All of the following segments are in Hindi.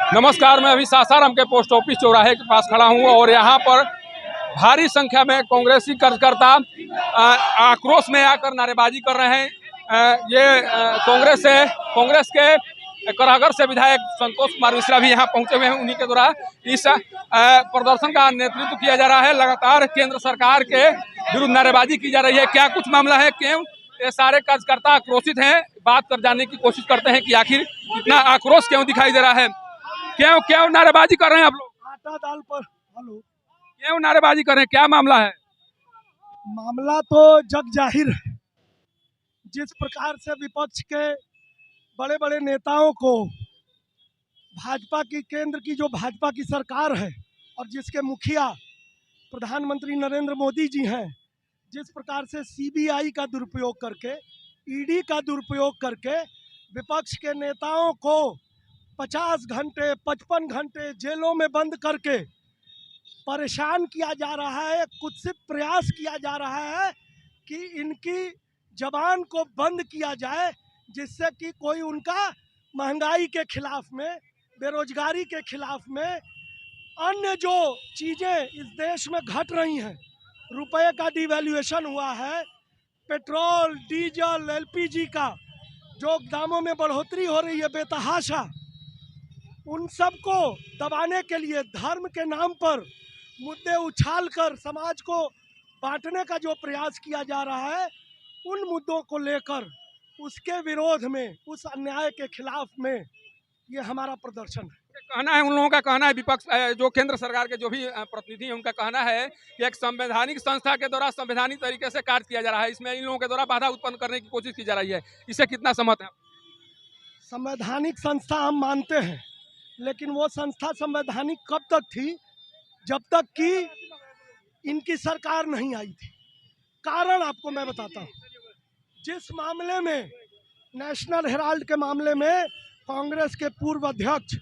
नमस्कार, मैं अभी सासाराम के पोस्ट ऑफिस चौराहे के पास खड़ा हूं और यहां पर भारी संख्या में कांग्रेसी कार्यकर्ता आक्रोश में आकर नारेबाजी कर रहे हैं। ये कांग्रेस के कराहगढ़ से विधायक संतोष कुमार मिश्रा भी यहां पहुंचे हुए हैं। उन्हीं के द्वारा इस प्रदर्शन का नेतृत्व किया जा रहा है। लगातार केंद्र सरकार के विरुद्ध नारेबाजी की जा रही है। क्या कुछ मामला है, क्यों ये सारे कार्यकर्ता आक्रोशित हैं, बात कर जानने की कोशिश करते हैं कि आखिर इतना आक्रोश क्यों दिखाई दे रहा है। क्यों क्यों नारेबाजी कर रहे हैं आप लोग? आटा दाल पर हेलो, क्यों नारेबाजी कर रहे हैं, क्या मामला है? मामला तो जग जाहिर है। जिस प्रकार से विपक्ष के बड़े बड़े नेताओं को भाजपा की केंद्र की जो भाजपा की सरकार है और जिसके मुखिया प्रधानमंत्री नरेंद्र मोदी जी हैं, जिस प्रकार से सीबीआई का दुरुपयोग करके, ईडी का दुरुपयोग करके विपक्ष के नेताओं को 50 घंटे 55 घंटे जेलों में बंद करके परेशान किया जा रहा है, कुत्सित प्रयास किया जा रहा है कि इनकी जबान को बंद किया जाए, जिससे कि कोई उनका महंगाई के खिलाफ में, बेरोजगारी के खिलाफ में, अन्य जो चीज़ें इस देश में घट रही हैं, रुपए का डिवैल्यूएशन हुआ है, पेट्रोल डीजल एलपीजी का जो दामों में बढ़ोतरी हो रही है बेतहाशा, उन सब को दबाने के लिए धर्म के नाम पर मुद्दे उछालकर समाज को बांटने का जो प्रयास किया जा रहा है, उन मुद्दों को लेकर उसके विरोध में, उस अन्याय के खिलाफ में ये हमारा प्रदर्शन है। कहना है, उन लोगों का कहना है, विपक्ष जो केंद्र सरकार के जो भी प्रतिनिधि हैं उनका कहना है कि एक संवैधानिक संस्था के द्वारा संवैधानिक तरीके से कार्य किया जा रहा है, इसमें इन लोगों के द्वारा बाधा उत्पन्न करने की कोशिश की जा रही है। इससे कितना सहमत है? संवैधानिक संस्था हम मानते हैं, लेकिन वो संस्था संवैधानिक कब तक थी? जब तक कि इनकी सरकार नहीं आई थी। कारण आपको मैं बताता हूँ। जिस मामले में, नेशनल हेराल्ड के मामले में कांग्रेस के पूर्व अध्यक्ष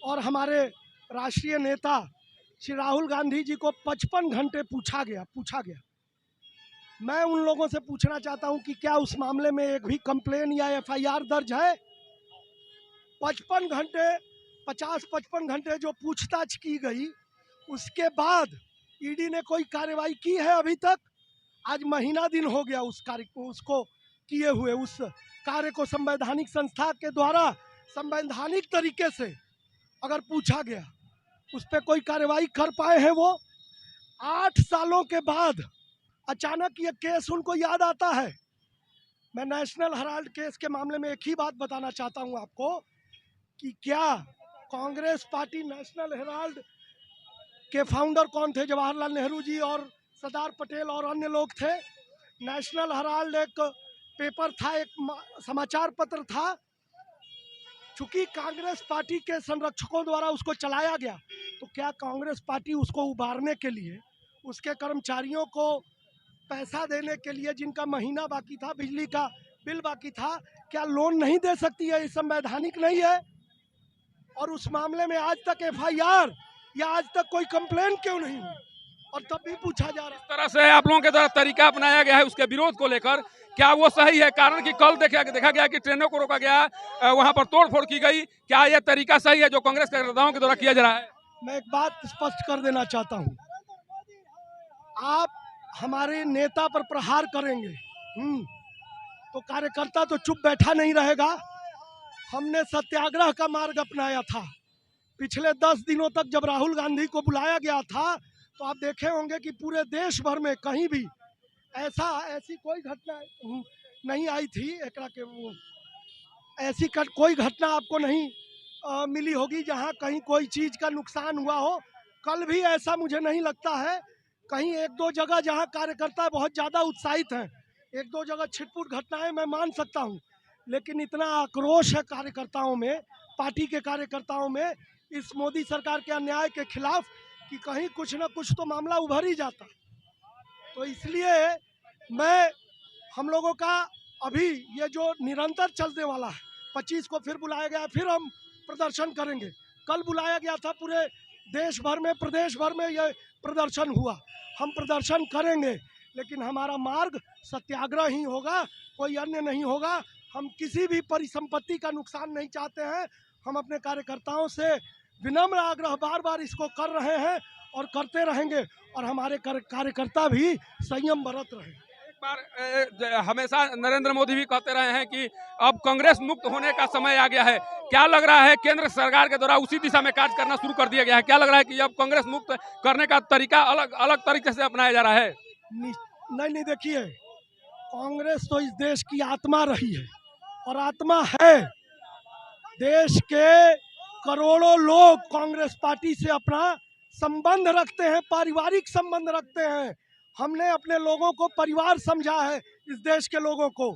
और हमारे राष्ट्रीय नेता श्री राहुल गांधी जी को 55 घंटे पूछा गया, मैं उन लोगों से पूछना चाहता हूं कि क्या उस मामले में एक भी कंप्लेन या एफआईआर दर्ज है? 50-55 घंटे जो पूछताछ की गई, उसके बाद ईडी ने कोई कार्रवाई की है अभी तक? आज महीना दिन हो गया उस कार्य को, उसको किए हुए, उस कार्य को संवैधानिक संस्था के द्वारा संवैधानिक तरीके से अगर पूछा गया, उस पर कोई कार्रवाई कर पाए हैं वो? 8 सालों के बाद अचानक ये केस उनको याद आता है। मैं नेशनल हेराल्ड केस के मामले में एक ही बात बताना चाहता हूं आपको कि क्या कांग्रेस पार्टी, नेशनल हेराल्ड के फाउंडर कौन थे? जवाहरलाल नेहरू जी और सरदार पटेल और अन्य लोग थे। नेशनल हेराल्ड एक पेपर था, एक समाचार पत्र था। चूंकि कांग्रेस पार्टी के संरक्षकों द्वारा उसको चलाया गया, तो क्या कांग्रेस पार्टी उसको उबारने के लिए, उसके कर्मचारियों को पैसा देने के लिए, जिनका महीना बाकी था, बिजली का बिल बाकी था, क्या लोन नहीं दे सकती है? ये संवैधानिक नहीं है? और उस मामले में आज तक एफआईआर या आज तक कोई कंप्लेन क्यों नहीं हुई? और तब भी पूछा जा रहा है। इस तरह से आप लोगों के द्वारा तरीका अपनाया गया है उसके विरोध को लेकर, क्या वो सही है? कारण कि कल देखा गया कि ट्रेनों को रोका गया, वहां पर तोड़फोड़ की गई। क्या ये तरीका सही है जो कांग्रेस कार्यकर्ताओं के द्वारा किया जा रहा है? मैं एक बात स्पष्ट कर देना चाहता हूं। आप हमारे नेता पर प्रहार करेंगे तो कार्यकर्ता तो चुप बैठा नहीं रहेगा। हमने सत्याग्रह का मार्ग अपनाया था। पिछले 10 दिनों तक जब राहुल गांधी को बुलाया गया था, तो आप देखे होंगे कि पूरे देश भर में कहीं भी ऐसी कोई घटना नहीं आई थी। ऐसी कोई घटना आपको नहीं मिली होगी जहां कहीं कोई चीज का नुकसान हुआ हो। कल भी ऐसा मुझे नहीं लगता है। कहीं 1-2 जगह जहां कार्यकर्ता बहुत ज़्यादा उत्साहित हैं, 1-2 जगह छिटपुट घटनाएं मैं मान सकता हूं, लेकिन इतना आक्रोश है कार्यकर्ताओं में, पार्टी के कार्यकर्ताओं में, इस मोदी सरकार के अन्याय के खिलाफ, कि कहीं कुछ न कुछ तो मामला उभर ही जाता। तो इसलिए हम लोगों का अभी ये जो निरंतर चलने वाला है, 25 को फिर बुलाया गया, फिर हम प्रदर्शन करेंगे। कल बुलाया गया था, पूरे देश भर में, प्रदेश भर में ये प्रदर्शन हुआ। हम प्रदर्शन करेंगे, लेकिन हमारा मार्ग सत्याग्रह ही होगा, कोई अन्य नहीं होगा। हम किसी भी परिसंपत्ति का नुकसान नहीं चाहते हैं। हम अपने कार्यकर्ताओं से विनम्र आग्रह बार बार इसको कर रहे हैं और करते रहेंगे, और हमारे कार्यकर्ता भी संयम बरत रहे हैं। एक बार हमेशा नरेंद्र मोदी भी कहते रहे हैं कि अब कांग्रेस मुक्त होने का समय आ गया है। क्या लग रहा है केंद्र सरकार के द्वारा उसी दिशा में कार्य करना शुरू कर दिया गया है? क्या लग रहा है कि अब कांग्रेस मुक्त करने का तरीका अलग अलग तरीके से अपनाया जा रहा है? नहीं, देखिए, कांग्रेस तो इस देश की आत्मा रही है और आत्मा है। देश के करोड़ों लोग कांग्रेस पार्टी से अपना संबंध रखते हैं, पारिवारिक संबंध रखते हैं। हमने अपने लोगों को परिवार समझा है, इस देश के लोगों को।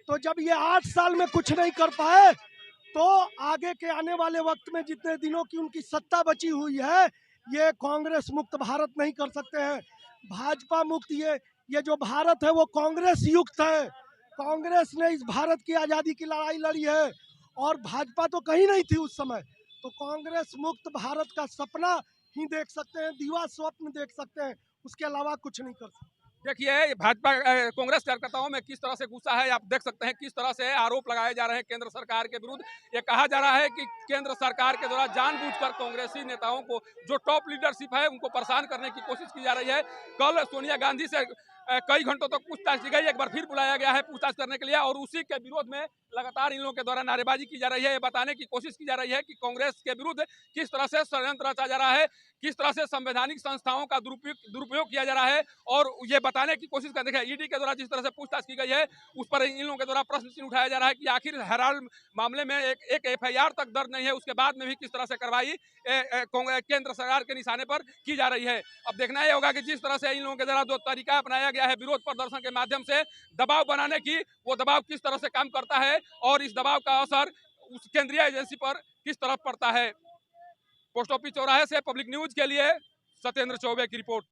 तो जब ये 8 साल में कुछ नहीं कर पाए, तो आगे के आने वाले वक्त में जितने दिनों की उनकी सत्ता बची हुई है, ये कांग्रेस मुक्त भारत नहीं कर सकते हैं। भाजपा मुक्त ये जो भारत है वो कांग्रेस युक्त है। कांग्रेस ने इस भारत की आज़ादी की लड़ाई लड़ी है और भाजपा तो कहीं नहीं थी उस समय। तो कांग्रेस मुक्त भारत का सपना ही देख सकते हैं, दीवा स्वप्न देख सकते हैं, उसके अलावा कुछ नहीं कर सकते। देखिए भाजपा कांग्रेस कार्यकर्ताओं में किस तरह से गुस्सा है, आप देख सकते हैं किस तरह से आरोप लगाए जा रहे हैं केंद्र सरकार के विरुद्ध। ये कहा जा रहा है कि केंद्र सरकार के द्वारा जानबूझकर कांग्रेसी नेताओं को, जो टॉप लीडरशिप है, उनको परेशान करने की कोशिश की जा रही है। कल सोनिया गांधी से कई घंटों तक पूछताछ की गई, एक बार फिर बुलाया गया है पूछताछ करने के लिए, और उसी के विरोध में लगातार इन लोगों के द्वारा नारेबाजी की जा रही है। ये बताने की कोशिश की जा रही है कि कांग्रेस के विरुद्ध किस तरह से षड्यंत्र रचा जा रहा है, किस तरह से संवैधानिक संस्थाओं का दुरुपयोग किया जा रहा है, और ये बताने की कोशिश कर देखिए ईडी के द्वारा जिस तरह से पूछताछ की गई है, उस पर इन लोगों के द्वारा प्रश्न चिन्ह उठाया जा रहा है कि आखिर हेराल्ड मामले में एक एफआईआर तक दर्ज नहीं है, उसके बाद में भी किस तरह से कार्रवाई केंद्र सरकार के निशाने पर की जा रही है। अब देखना यह होगा कि जिस तरह से इन लोगों के द्वारा जो तरीका अपनाया गया है विरोध प्रदर्शन के माध्यम से दबाव बनाने की, वो दबाव किस तरह से काम करता है और इस दबाव का असर उस केंद्रीय एजेंसी पर किस तरह पड़ता है। पोस्ट ऑफिस चौराहे से पब्लिक न्यूज के लिए सत्येंद्र चौबे की रिपोर्ट।